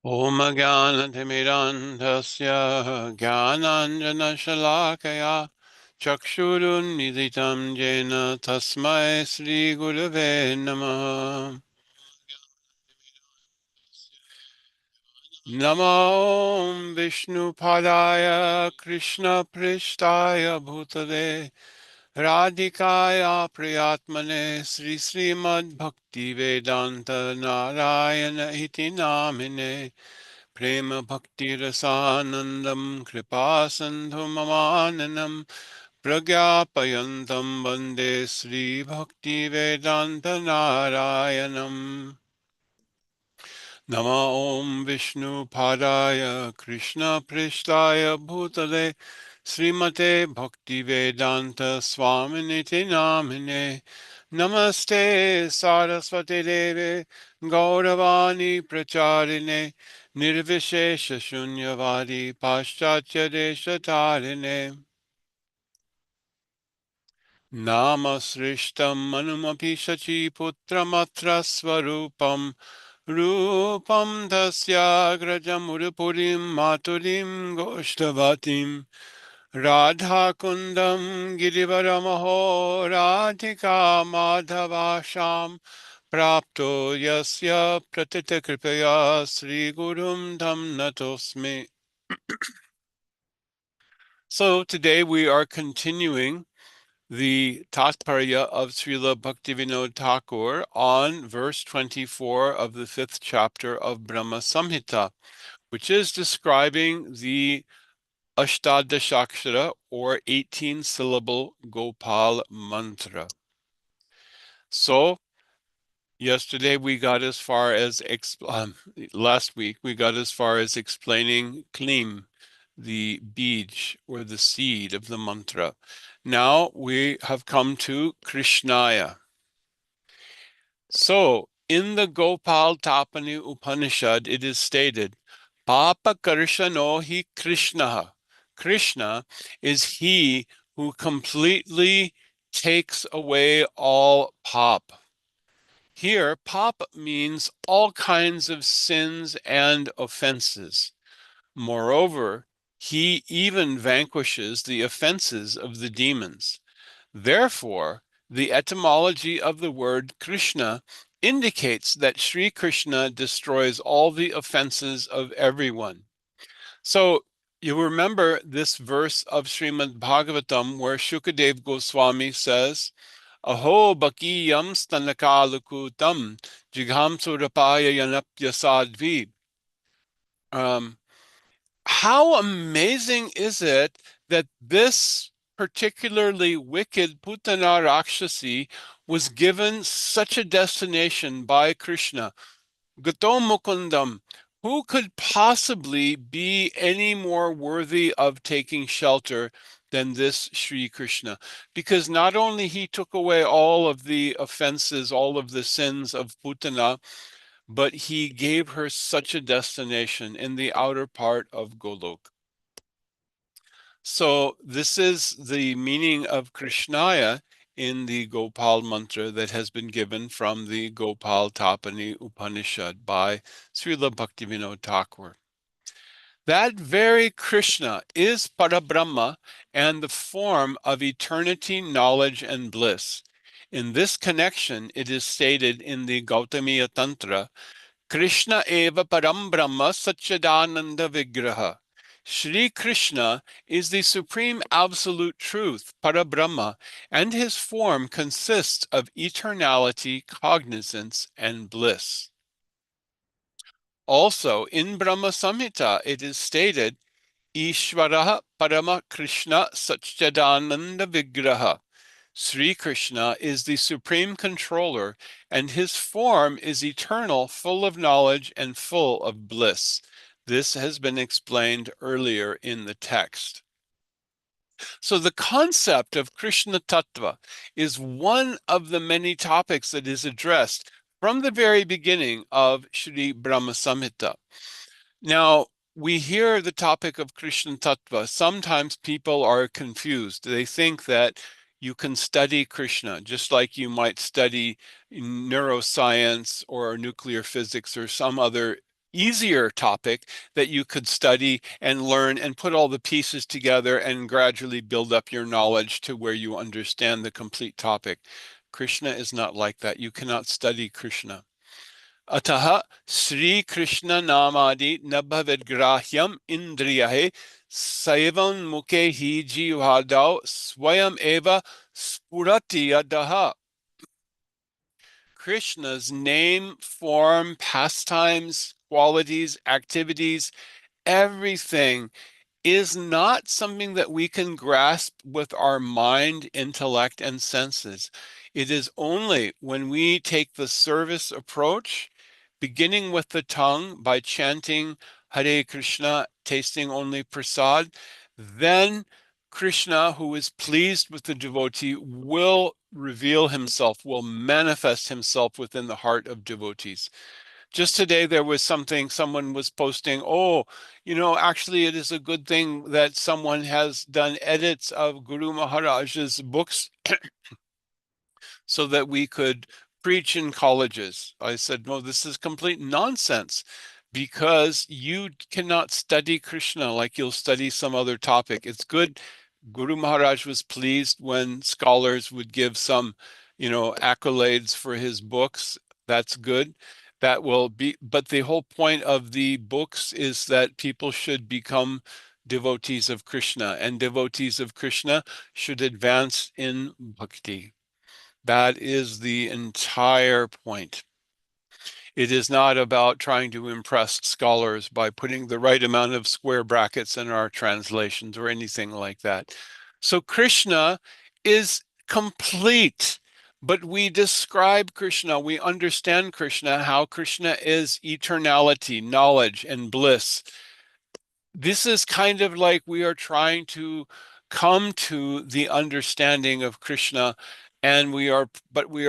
Om Jnana-timirandhasya Jnananjana-shalakaya Chakshurunmilitam Jena Tasmai Sri Gurave Namaha. Namo Vishnu Padaya Krishna Prishtaya Bhutale Radhikaya Priyatmane Sri Srimad Bhakti Vedanta Narayana Iti Namine Prema Bhakti Rasanandam Kripa Sandhu Mamananam Pragyapayantam Vande Sri Bhakti Vedanta Narayanam. Nama Om Vishnu Padaya Krishna Prishtaya Bhutale Srimate Bhakti Vedanta Swaminiti Namine Namaste Saraswati Deve Gauravani Pracharine Nirvishesha Shunyavadi Paschatya Deshatarine Namasrishtam Manumapi Shachi Putramatra Swarupam Rupam Dasyagrajam Urupurim Maturim Goshtavatim Radha Kundam Girivaramaho Radhika Madhavasham Prapto Yasya Pratita Kripaya Sri Gurum Dham Natosmi. So today we are continuing the Tatparya of Srila Bhaktivinoda Thakur on verse 24 of the 5th chapter of Brahma Samhita, which is describing the Ashtadashakshara or 18-syllable Gopala-mantra. So yesterday we got as far as, last week we got as far as explaining Klim, the bij or the seed of the mantra. Now we have come to Krishnaya. So in the Gopal Tapani Upanishad, it is stated, Papa Karshano hi Krishna. Krishna is he who completely takes away all pop. Here, pop means all kinds of sins and offenses. Moreover, he even vanquishes the offenses of the demons. Therefore, the etymology of the word Krishna indicates that Sri Krishna destroys all the offenses of everyone. So you remember this verse of Srimad Bhagavatam where Shukadev Goswami says, Aho bakiyam stanakalukutam jigham surapaya yanapya sadvi. How amazing is it that this particularly wicked Putana Rakshasi was given such a destination by Krishna? Gato Mukundam, who could possibly be any more worthy of taking shelter than this Sri Krishna? Because not only he took away all of the offenses, all of the sins of Putana, but he gave her such a destination in the outer part of Golok. So this is the meaning of Krishnaya in the Gopal mantra that has been given from the Gopal Tapani Upanishad by Srila Bhaktivinoda Thakur. That very Krishna is Parabrahma and the form of eternity, knowledge, and bliss. In this connection, it is stated in the Gautamiya Tantra, Krishna eva param brahma satchidananda vigraha. Shri Krishna is the supreme absolute truth, Parabrahma, and his form consists of eternality, cognizance, and bliss. Also, in Brahma Samhita, it is stated, Ishvaraha Parama Krishna Satchidananda Vigraha. Sri Krishna is the supreme controller, and his form is eternal, full of knowledge and full of bliss. This has been explained earlier in the text. So the concept of Krishna Tattva is one of the many topics that is addressed from the very beginning of Sri Brahma Samhita. Now, we hear the topic of Krishna Tattva. Sometimes people are confused. They think that you can study Krishna just like you might study neuroscience or nuclear physics or some other easier topic that you could study and learn and put all the pieces together and gradually build up your knowledge to where you understand the complete topic. Krishna is not like that. You cannot study Krishna. Ataha Sri Krishna Namadi Nabhavedgrahyam Indriyahe Saivam Mukhe Hi Jivadau Swayam Eva Spurati Yadaha. Krishna's name, form, pastimes, qualities, activities, everything is not something that we can grasp with our mind, intellect, and senses. It is only when we take the service approach, beginning with the tongue by chanting Hare Krishna, tasting only prasad, then Krishna, who is pleased with the devotee, will reveal himself, will manifest himself within the heart of devotees. Just today, there was something, someone was posting, oh, actually, it is a good thing that someone has done edits of Guru Maharaj's books so that we could preach in colleges. I said, no, this is complete nonsense because you cannot study Krishna like you'll study some other topic. It's good. Guru Maharaj was pleased when scholars would give some, accolades for his books. That's good. That will be, but the whole point of the books is that people should become devotees of Krishna, and devotees of Krishna should advance in bhakti. That is the entire point. It is not about trying to impress scholars by putting the right amount of square brackets in our translations or anything like that. So Krishna is complete, but we describe Krishna, we understand Krishna, how Krishna is eternality, knowledge, and bliss. This is kind of like we are trying to come to the understanding of Krishna, and we are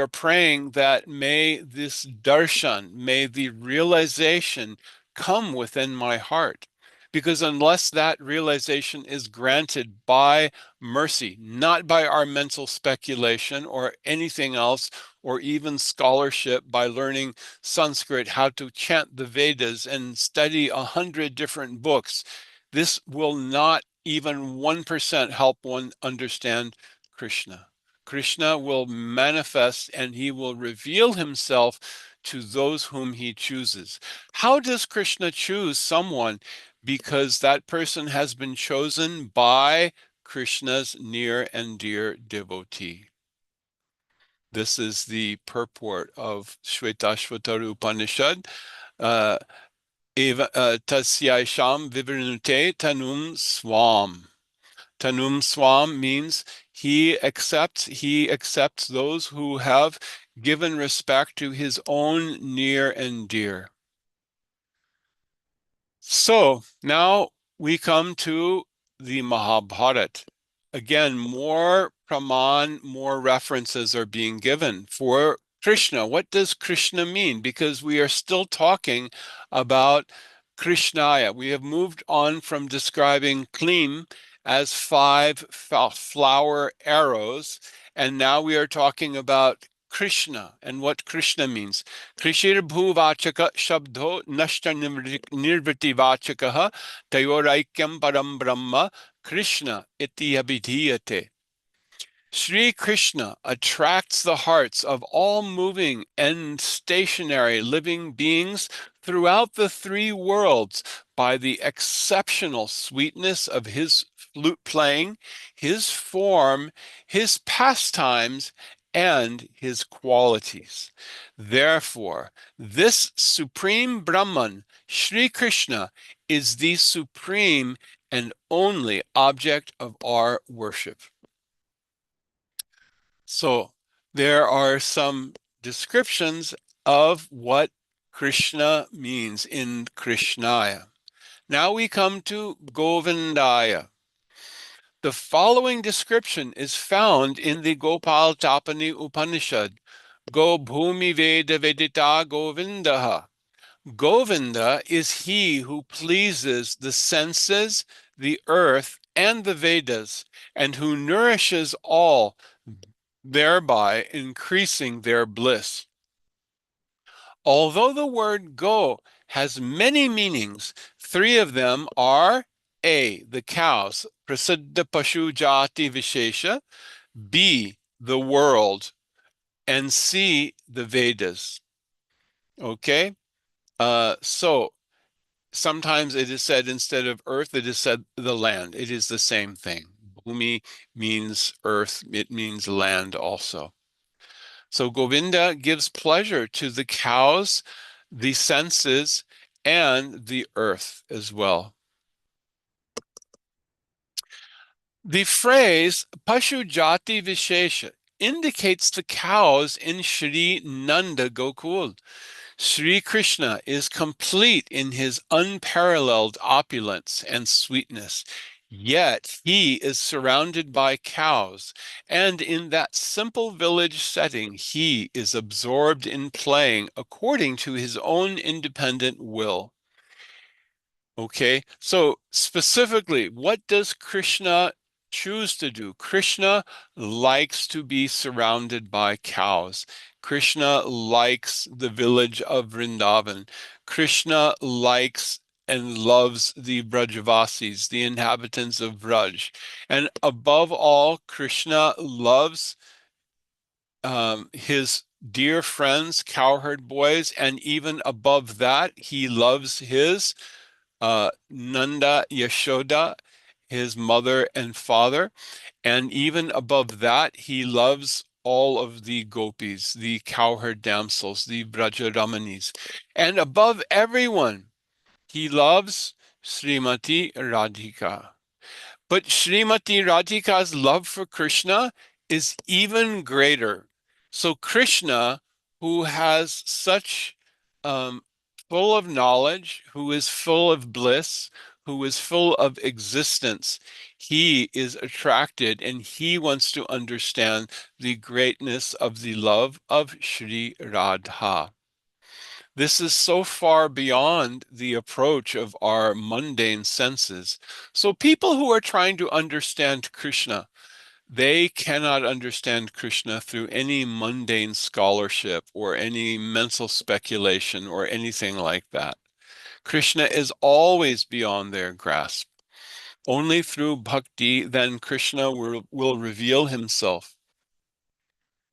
praying that may this darshan, may the realization come within my heart. Because unless that realization is granted by mercy, not by our mental speculation or anything else, or even scholarship by learning Sanskrit, how to chant the Vedas and study 100 different books, this will not even 1% help one understand Krishna. Krishna will manifest and he will reveal himself to those whom he chooses. How does Krishna choose someone? Because that person has been chosen by Krishna's near and dear devotee. This is the purport of Shvetashvatara Upanishad. Tasyaisham vivrinute tanum swam. Tanum swam means he accepts those who have given respect to his own near and dear. So now we come to the Mahabharata. Again, more praman, more references are being given for Krishna. What does Krishna mean? Because we are still talking about Krishnaya. We have moved on from describing Klim as 5 flower arrows, and now we are talking about Krishna and what Krishna means. Krishir bhuvachaka shabdho nashta nirvriti vachakaha tayoraikyam param brahma Krishna iti abhidhiyate. Sri Krishna attracts the hearts of all moving and stationary living beings throughout the 3 worlds by the exceptional sweetness of his flute playing, his form, his pastimes, and his qualities. Therefore, this supreme Brahman, Sri Krishna, is the supreme and only object of our worship. So there are some descriptions of what Krishna means in Krishnaya. Now we come to Govindaya. The following description is found in the Gopala-mantra Upanishad. Go bhumi veda vedita govindaha. Govinda is he who pleases the senses, the earth, and the Vedas, and who nourishes all, thereby increasing their bliss. Although the word go has many meanings. Three of them are A, the cows, Prasiddha Pashu Jati Vishesha, B, the world, and C, the Vedas. Okay? So sometimes it is said instead of earth, it is said the land. It is the same thing. Bhumi means earth, it means land also. So Govinda gives pleasure to the cows, the senses, and the earth as well. The phrase Pashu Jati Vishesha indicates the cows in Sri Nanda Gokul. Sri Krishna is complete in his unparalleled opulence and sweetness, yet he is surrounded by cows, and in that simple village setting, he is absorbed in playing according to his own independent will. Okay, so specifically, what does Krishna choose to do? Krishna likes to be surrounded by cows. Krishna likes the village of Vrindavan. Krishna likes and loves the Brajavasis, the inhabitants of Braj. And above all, Krishna loves his dear friends, cowherd boys, and even above that, he loves his Nanda, Yashoda, his mother and father. And even above that, he loves all of the gopis, the cowherd damsels, the Brajaramanis. And above everyone, he loves Srimati Radhika. But Srimati Radhika's love for Krishna is even greater. So Krishna, who has such um, full of knowledge, who is full of bliss, who is full of existence, he is attracted and he wants to understand the greatness of the love of Sri Radha. This is so far beyond the approach of our mundane senses. So people who are trying to understand Krishna, they cannot understand Krishna through any mundane scholarship or any mental speculation or anything like that. Krishna is always beyond their grasp. Only through bhakti then Krishna will reveal himself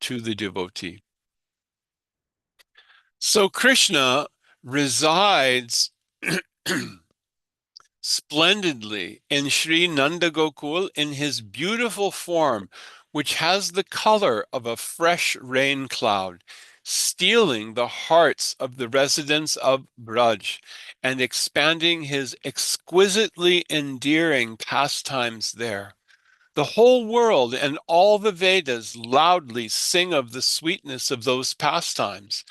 to the devotee. So Krishna resides splendidly in Sri Nanda Gokul in his beautiful form, which has the color of a fresh rain cloud, stealing the hearts of the residents of Braj and expanding his exquisitely endearing pastimes there. The whole world and all the Vedas loudly sing of the sweetness of those pastimes.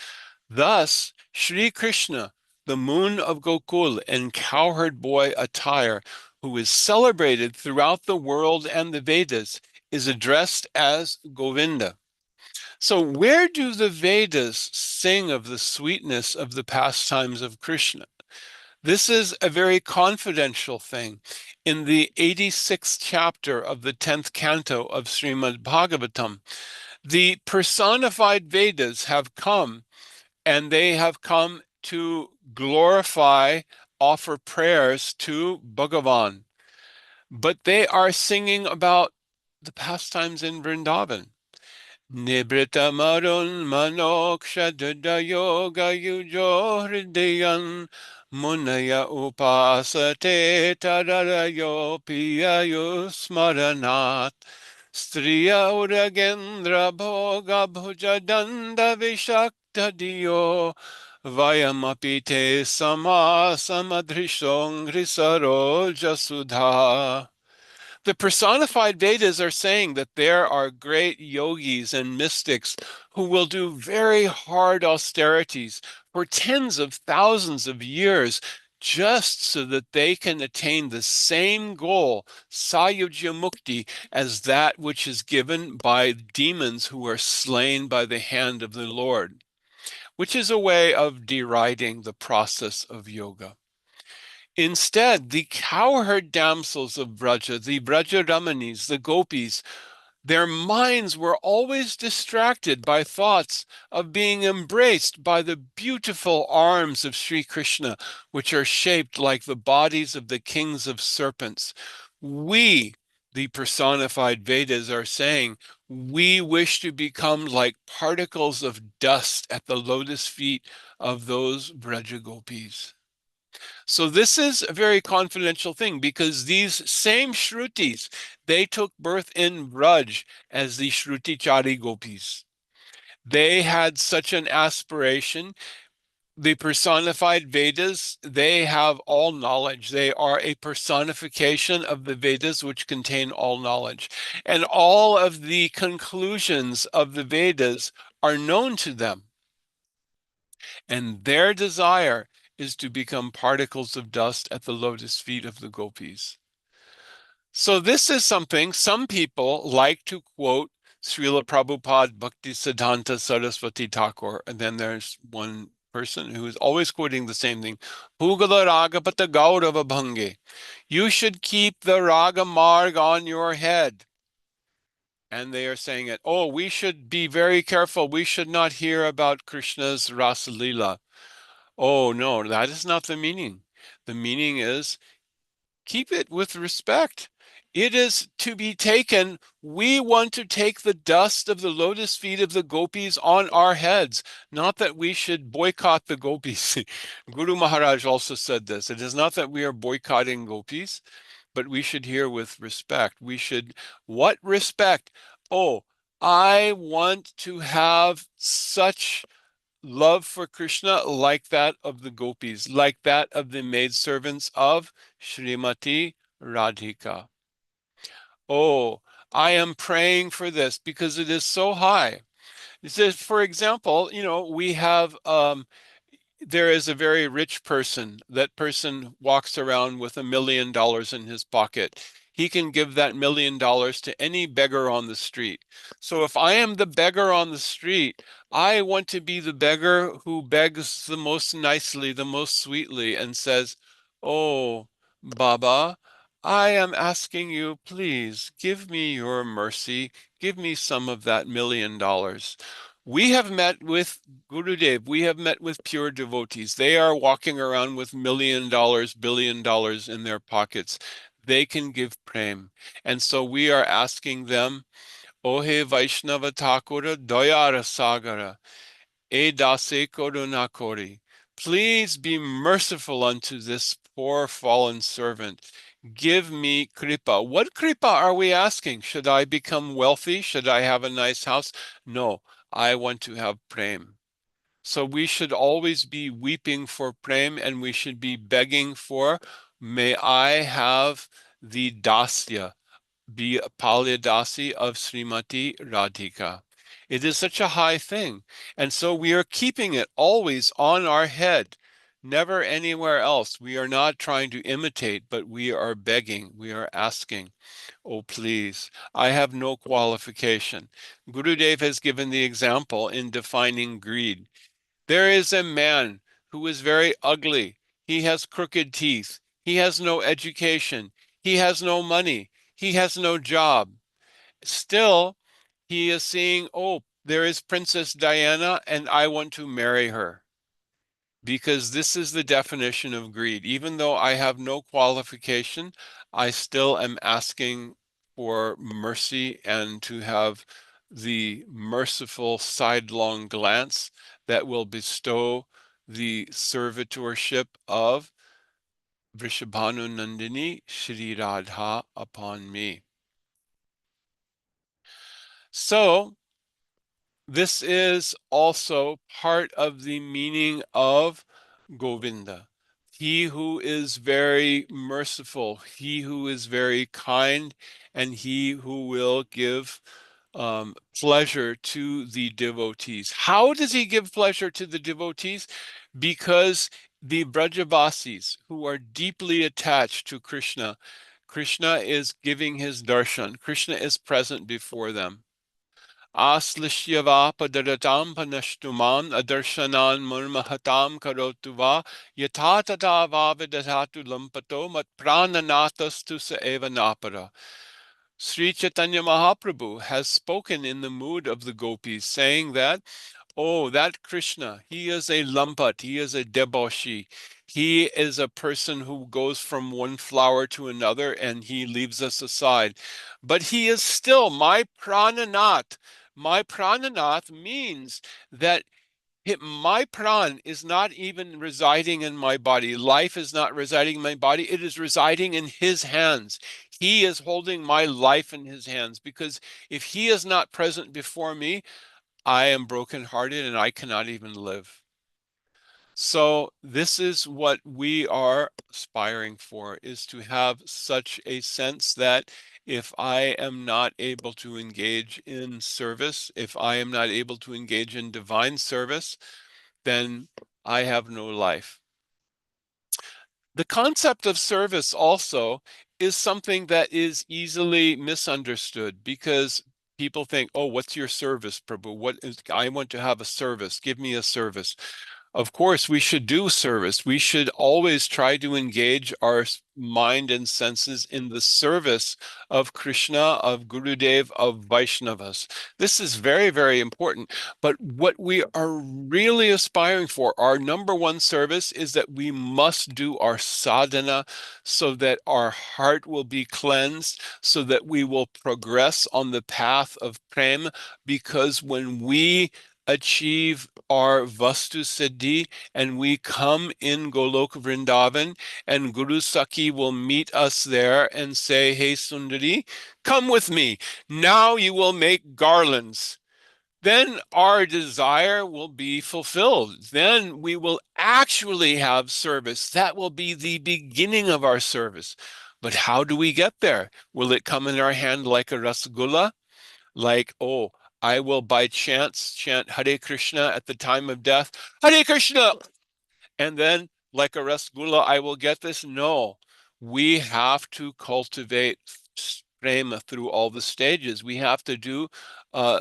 Thus, Sri Krishna, the moon of Gokul in cowherd boy attire, who is celebrated throughout the world and the Vedas, is addressed as Govinda. So, where do the Vedas sing of the sweetness of the pastimes of Krishna? This is a very confidential thing. In the 86th chapter of the 10th canto of Srimad Bhagavatam, the personified Vedas have come and they have come to glorify, offer prayers to Bhagavan. But they are singing about the pastimes in Vrindavan. Nibrita marun manoksha dada yoga yujo hridayan munaya upasate tadarayo piyayu smaranat striya uragendra bhoga bhujadanda vishakta diyo vayamapite sama samadrishong hrisaro jasudha. The personified Vedas are saying that there are great yogis and mystics who will do very hard austerities for tens of thousands of years just so that they can attain the same goal, Sayujya Mukti, as that which is given by demons who are slain by the hand of the Lord, which is a way of deriding the process of yoga. Instead, the cowherd damsels of Braja, the Braja Ramanis, the gopis, Their minds were always distracted by thoughts of being embraced by the beautiful arms of Sri Krishna, which are shaped like the bodies of the kings of serpents. We, the personified Vedas, are saying, we wish to become like particles of dust at the lotus feet of those Brajagopis. So this is a very confidential thing because these same Shrutis, they took birth in Braj as the Shruti-chari gopis. They had such an aspiration. The personified Vedas, they have all knowledge. They are a personification of the Vedas, which contain all knowledge. And all of the conclusions of the Vedas are known to them. And their desire is to become particles of dust at the lotus feet of the gopis. So this is something some people like to quote Srila Prabhupada Bhaktisiddhanta Saraswati Thakur, and then there's one person who is always quoting the same thing. Pugala Ragapata Gaurava Bhange. You should keep the Raga Marg on your head. And they are saying it, oh, we should be very careful. We should not hear about Krishna's Rasa Lila. Oh, no, that is not the meaning. The meaning is keep it with respect. It is to be taken. We want to take the dust of the lotus feet of the gopis on our heads, not that we should boycott the gopis. Guru Maharaj also said this. It is not that we are boycotting gopis, but we should hear with respect. We should, what respect? Oh, I want to have such love for Krishna like that of the gopis, like that of the maidservants of Srimati Radhika. Oh, I am praying for this because it is so high. It says, for example, we have there is a very rich person. That person walks around with $1 million in his pocket. He can give that $1 million to any beggar on the street. So if I am the beggar on the street, I want to be the beggar who begs the most nicely, the most sweetly, and says, oh, Baba, I am asking you, please give me your mercy. Give me some of that $1 million. We have met with Gurudev, we have met with pure devotees. They are walking around with $1 million, $1 billion in their pockets. They can give prem. And so we are asking them, Ohe Vaishnava Thakura Dayara Sagara, E Dase Koruna Kori. Please be merciful unto this poor fallen servant. Give me kripa. What kripa are we asking? Should I become wealthy? Should I have a nice house? No, I want to have prem. So we should always be weeping for prem and we should be begging for, may I have the dasya, be a Palyadasi of Srimati Radhika. It is such a high thing. And so we are keeping it always on our head, never anywhere else. We are not trying to imitate, but we are begging, we are asking, oh, please, I have no qualification. Gurudev has given the example in defining greed. There is a man who is very ugly. He has crooked teeth. He has no education. He has no money. He has no job. Still, he is seeing, oh, there is Princess Diana, and I want to marry her. Because this is the definition of greed. Even though I have no qualification, I still am asking for mercy and to have the merciful sidelong glance that will bestow the servitorship of Vrishabhanu Nandini Shri Radha upon me. So this is also part of the meaning of Govinda. He who is very merciful, he who is very kind, and he who will give pleasure to the devotees. How does he give pleasure to the devotees? Because the Brajavasis, who are deeply attached to Krishna, Krishna is giving his darshan. Krishna is present before them. Aslishyava padaratam panashtuman adarshanan murmahatam karotuva yatatata vavidatu lampato mat prananatas tusa eva napara. Sri Chaitanya Mahaprabhu has spoken in the mood of the gopis, saying that, oh, that Krishna, he is a lampat, he is a deboshi. He is a person who goes from one flower to another and he leaves us aside. But he is still my prananath. My prananath means that my pran is not even residing in my body. Life is not residing in my body. It is residing in his hands. He is holding my life in his hands because if he is not present before me, I am brokenhearted and I cannot even live. So this is what we are aspiring for, is to have such a sense that if I am not able to engage in service, if I am not able to engage in divine service, then I have no life. The concept of service also is something that is easily misunderstood because people think, oh, what's your service, Prabhu? I want to have a service. Give me a service. Of course, we should do service. We should always try to engage our mind and senses in the service of Krishna, of Gurudev, of Vaishnavas. This is very, very important. But what we are really aspiring for, our number one service, is that we must do our sadhana so that our heart will be cleansed, so that we will progress on the path of prem, because when we achieve our Vastu Siddhi and we come in Golok Vrindavan and Guru Saki will meet us there and say, hey Sundari, come with me. Now you will make garlands. Then our desire will be fulfilled. Then we will actually have service. That will be the beginning of our service. But how do we get there? Will it come in our hand like a rasgulla? Like, oh, I will by chance chant Hare Krishna at the time of death, Hare Krishna, and then like a rasgulla, I will get this? No, we have to cultivate prema through all the stages. We have to do uh,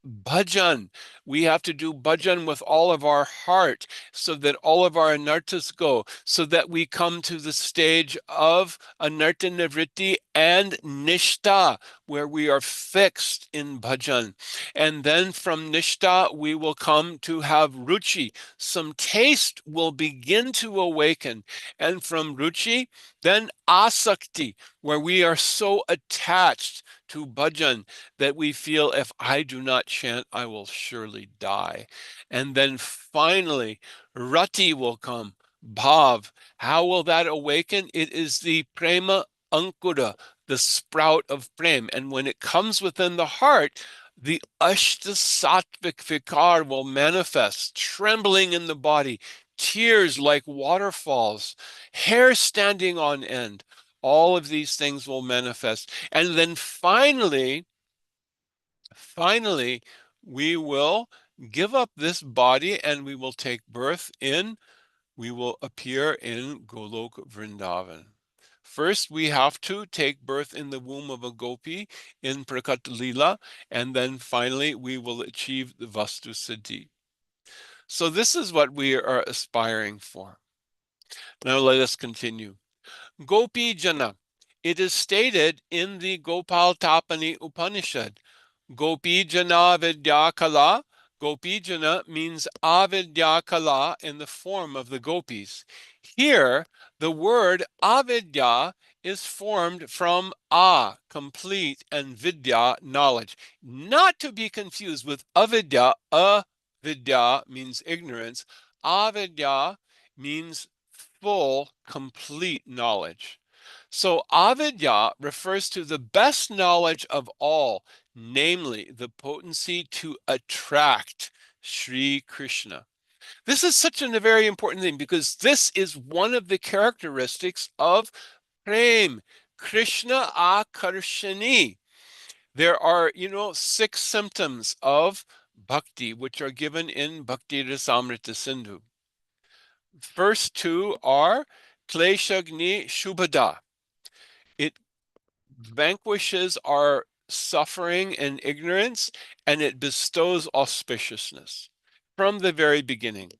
bhajan. We have to do bhajan with all of our heart so that all of our anarthas go, so that we come to the stage of anartha nivritti and nishta, where we are fixed in bhajan. And then from nishta, we will come to have ruchi. Some taste will begin to awaken. And from ruchi, then asakti, where we are so attached to bhajan that we feel if I do not chant, I will surely die. And then finally, rati will come, bhav. How will that awaken? It is the prema ankura, the sprout of prem. And when it comes within the heart, the ashta sattvic vikar will manifest, trembling in the body, tears like waterfalls, hair standing on end. All of these things will manifest. And then finally, we will give up this body and we will take birth in, we will appear in Golok Vrindavan. First, we have to take birth in the womb of a gopi in Prakat Lila, and then finally we will achieve the Vastu Siddhi. So this is what we are aspiring for. Now let us continue. Gopi Jana. It is stated in the Gopal-Tapani Upanishad, Gopi Jana Vidya Kala. Gopi Jana means avidya kala in the form of the gopis. Here, the word avidya is formed from complete, and vidya, knowledge. Not to be confused with avidya. Avidya means ignorance. Avidya means full, complete knowledge. So avidya refers to the best knowledge of all, namely the potency to attract Sri Krishna. This is such a very important thing because this is one of the characteristics of prem, Krishna akarshani. There are, 6 symptoms of bhakti, which are given in Bhakti Rasamrita Sindhu. First two are kleshagni shubhada. It vanquishes our suffering and ignorance, and it bestows auspiciousness from the very beginning.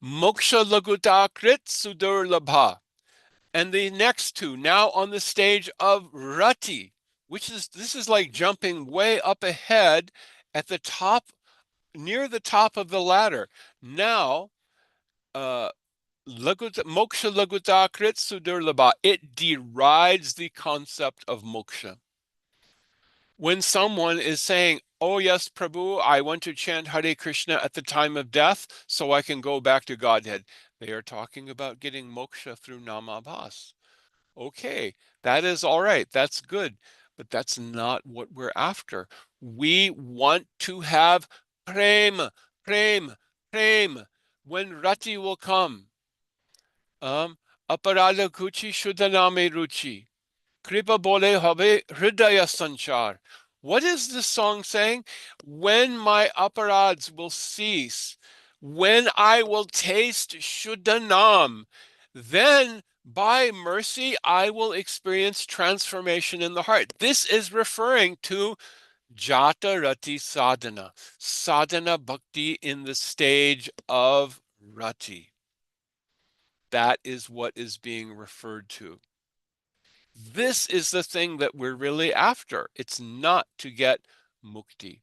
Moksha laguta krit sudur labha. And the next two, now on the stage of Rati, this is like jumping way up ahead at the top, near the top of the ladder. Now, moksha laguta krit sudurlabha, it derides the concept of moksha. When someone is saying, oh yes, Prabhu, I want to chant Hare Krishna at the time of death so I can go back to Godhead, they are talking about getting moksha through namabhas. Okay, that is all right. That's good. But that's not what we're after. We want to have prem, prem, prem. When Rati will come, aparada kuchi shuddhaname ruchi. Kripa bole habe hridaya sanchar. What is this song saying? When my aparads will cease, when I will taste Shuddhanam, then by mercy I will experience transformation in the heart. This is referring to Jata Rati Sadhana, sadhana bhakti in the stage of Rati. That is what is being referred to. This is the thing that we're really after. It's not to get mukti.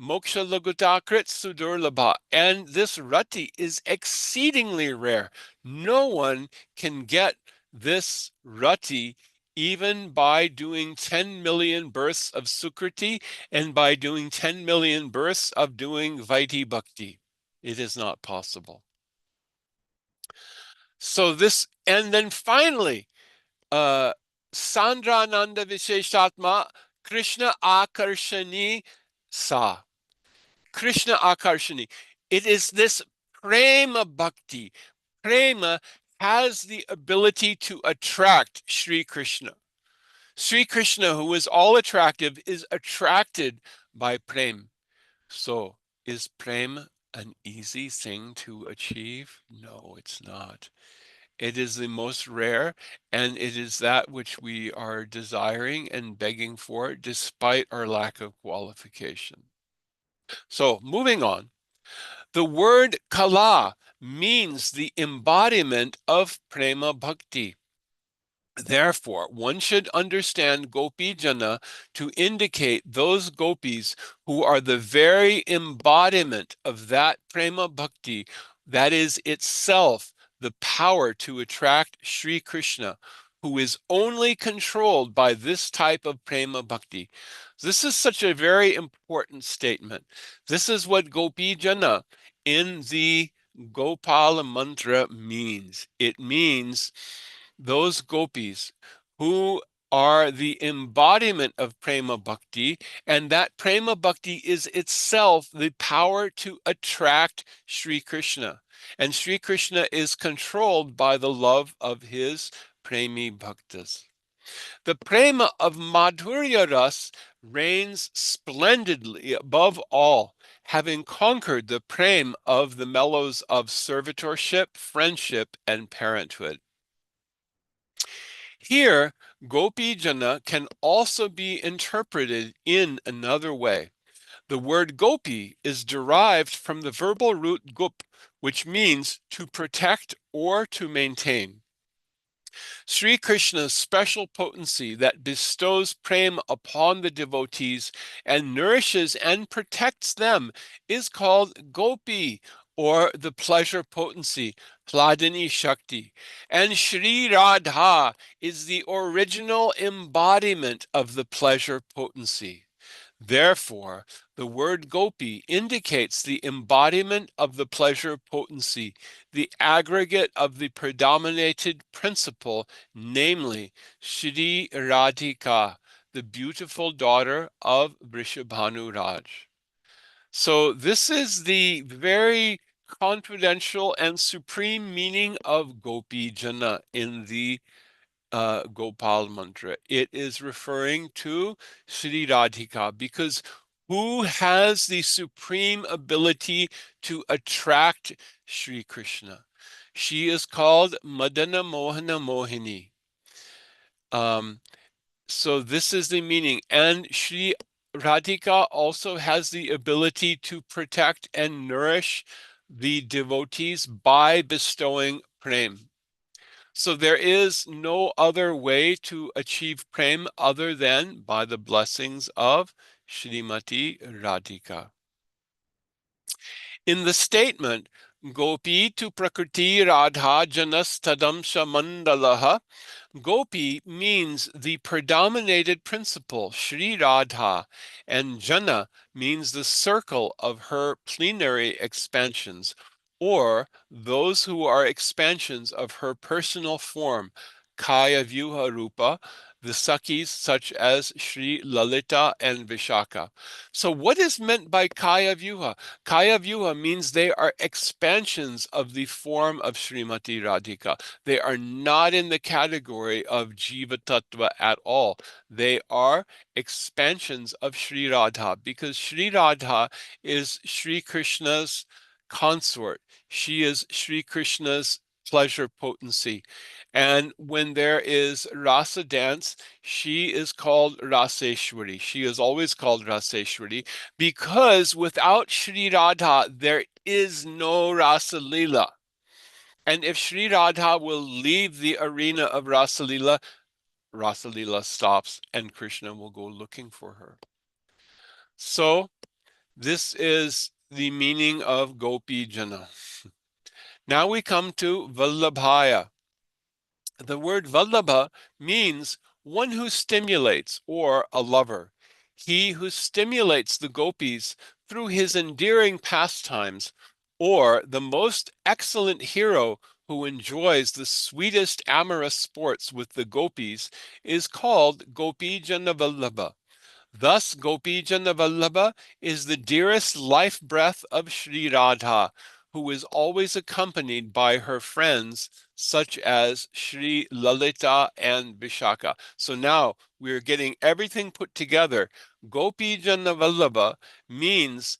Moksha lagutakrit sudurlabha. And this rati is exceedingly rare. No one can get this rati even by doing 10 million births of Sukriti and by doing 10 million births of doing Vaiti Bhakti. It is not possible. So this, and then finally, Sandrananda Visheshatma Krishna Akarshani Sa. Krishna Akarshani. It is this prema bhakti. Prema has the ability to attract Sri Krishna. Sri Krishna, who is all attractive, is attracted by prem. So, is prem an easy thing to achieve? No, it's not. It is the most rare, and it is that which we are desiring and begging for despite our lack of qualification. So, moving on. The word kala means the embodiment of prema bhakti. Therefore, one should understand Gopi Jana to indicate those gopis who are the very embodiment of that prema bhakti, that is itself the power to attract Sri Krishna, who is only controlled by this type of prema bhakti. This is such a very important statement. This is what Gopi Jana in the Gopala-mantra means. It means those gopis who are the embodiment of prema bhakti, and that prema bhakti is itself the power to attract Sri Krishna. And Sri Krishna is controlled by the love of his premi bhaktas. The prema of Madhurya Ras reigns splendidly above all, having conquered the prem of the mellows of servitorship, friendship, and parenthood. Here, Gopi Jana can also be interpreted in another way. The word gopi is derived from the verbal root gup, which means to protect or to maintain. Sri Krishna's special potency that bestows prema upon the devotees and nourishes and protects them is called gopi, or the pleasure potency, Hladini Shakti. And Sri Radha is the original embodiment of the pleasure potency. Therefore, the word gopi indicates the embodiment of the pleasure potency, the aggregate of the predominated principle, namely Shri Radhika, the beautiful daughter of Vrishabhanu Raj. So this is the very confidential and supreme meaning of Gopi Jana in the Gopal-mantra. It is referring to Sri Radhika, because who has the supreme ability to attract Sri Krishna? She is called Madana Mohana Mohini. So this is the meaning. And Sri Radhika also has the ability to protect and nourish the devotees by bestowing prem. So there is no other way to achieve prem other than by the blessings of Srimati Radhika. In the statement, Gopi tu Prakriti Radha Janas Tadamsha Mandalaha, Gopi means the predominated principle, Sri Radha, and Jana means the circle of her plenary expansions, or those who are expansions of her personal form, Kaya Vyuha Rupa, the Sakhis such as Sri Lalita and Vishaka. So what is meant by Kaya Vyuha? Kaya Vyuha means they are expansions of the form of Srimati Radhika. They are not in the category of Jiva Tattva at all. They are expansions of Sri Radha because Sri Radha is Sri Krishna's consort. She is Sri Krishna's pleasure potency. And when there is rasa dance, she is called Raseshwari. She is always called Raseshwari because without Sri Radha, there is no Rasa Leela. And if Sri Radha will leave the arena of Rasa Leela stops and Krishna will go looking for her. So this is the meaning of Gopi Jana. Now we come to Vallabhaya. The word Vallabha means one who stimulates or a lover. He who stimulates the gopis through his endearing pastimes, or the most excellent hero who enjoys the sweetest amorous sports with the gopis, is called Gopi Jana Vallabha. Thus, Gopi Jana Vallabha is the dearest life breath of Sri Radha, who is always accompanied by her friends such as Sri Lalita and Vishaka. So now we're getting everything put together. Gopi Jana Vallabha means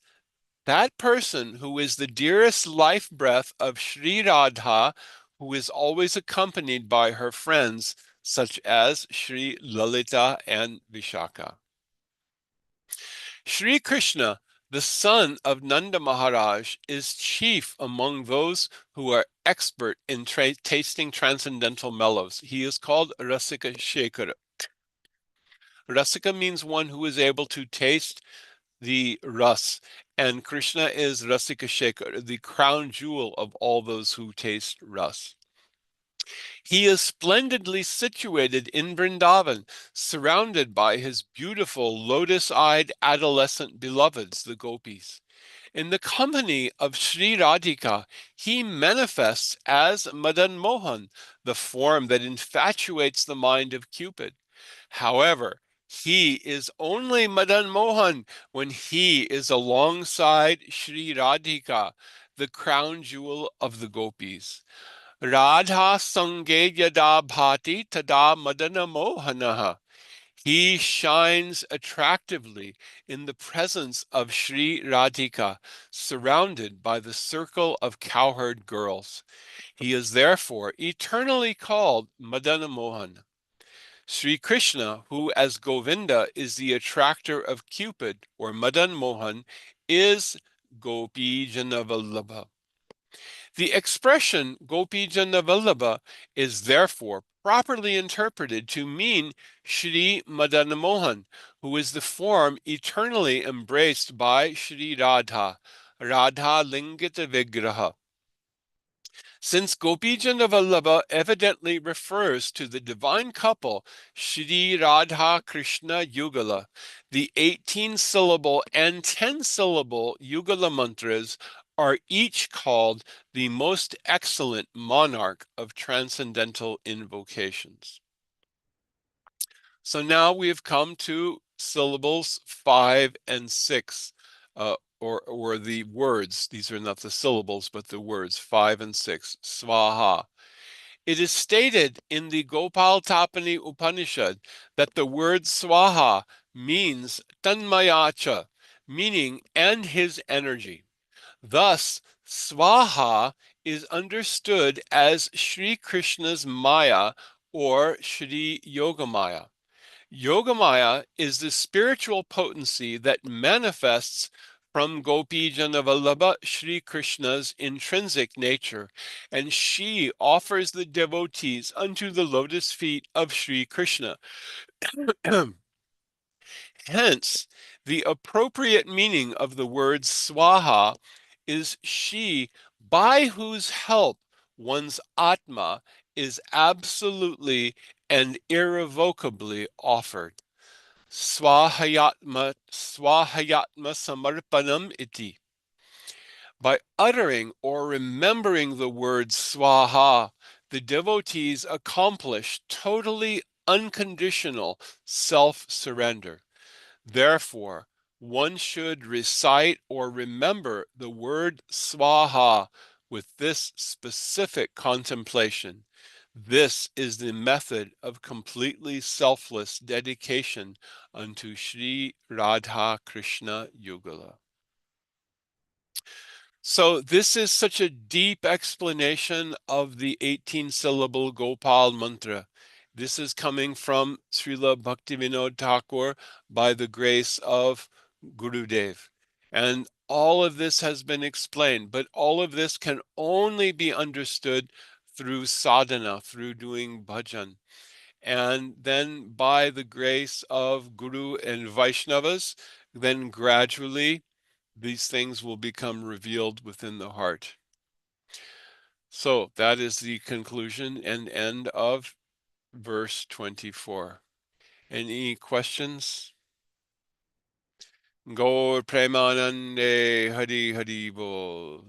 that person who is the dearest life breath of Sri Radha, who is always accompanied by her friends such as Sri Lalita and Vishaka. Sri Krishna, the son of Nanda Maharaj, is chief among those who are expert in tasting transcendental mellows. He is called Rasika Shekhara. Rasika means one who is able to taste the ras, and Krishna is Rasika Shekhara, the crown jewel of all those who taste ras. He is splendidly situated in Vrindavan, surrounded by his beautiful lotus-eyed adolescent beloveds, the gopis. In the company of Sri Radhika, he manifests as Madan Mohan, the form that infatuates the mind of Cupid. However, he is only Madan Mohan when he is alongside Sri Radhika, the crown jewel of the gopis. Radha Sange Yada Bhati Tada Madana Mohanaha. He shines attractively in the presence of Sri Radhika, surrounded by the circle of cowherd girls. He is therefore eternally called Madana Mohan. Sri Krishna, who as Govinda is the attractor of Cupid or Madan Mohan, is Gopi Janavallabha. The expression Gopi Janavallabha is therefore properly interpreted to mean Sri Madana Mohan, who is the form eternally embraced by Sri Radha, Radha Lingita Vigraha. Since Gopi Janavallabha evidently refers to the divine couple Shri Radha Krishna Yugala, the 18-syllable and 10-syllable Yugala mantras are each called the most excellent monarch of transcendental invocations. So now we have come to syllables 5 and 6, or the words. These are not the syllables, but the words 5 and 6, Swaha. It is stated in the Gopal-Tapani Upanishad that the word Swaha means Tanmayacha, meaning and his energy. Thus, Swaha is understood as Sri Krishna's Maya or Sri Yogamaya. Yogamaya is the spiritual potency that manifests from Gopi Janavallabha, Sri Krishna's intrinsic nature, and she offers the devotees unto the lotus feet of Sri Krishna. Hence, the appropriate meaning of the word swaha is she by whose help one's atma is absolutely and irrevocably offered. Swahayatma samarpanam iti. By uttering or remembering the word swaha, the devotees accomplish totally unconditional self-surrender. Therefore, one should recite or remember the word swaha with this specific contemplation. This is the method of completely selfless dedication unto Sri Radha Krishna Yugala. So this is such a deep explanation of the 18-syllable Gopal mantra. This is coming from Srila Bhaktivinoda Thakur by the grace of Gurudev. And all of this has been explained, but all of this can only be understood through sadhana, through doing bhajan. And then by the grace of Guru and Vaishnavas, then gradually these things will become revealed within the heart. So that is the conclusion and end of verse 24. Any questions? Gaur Premanande Hari Hari Bol.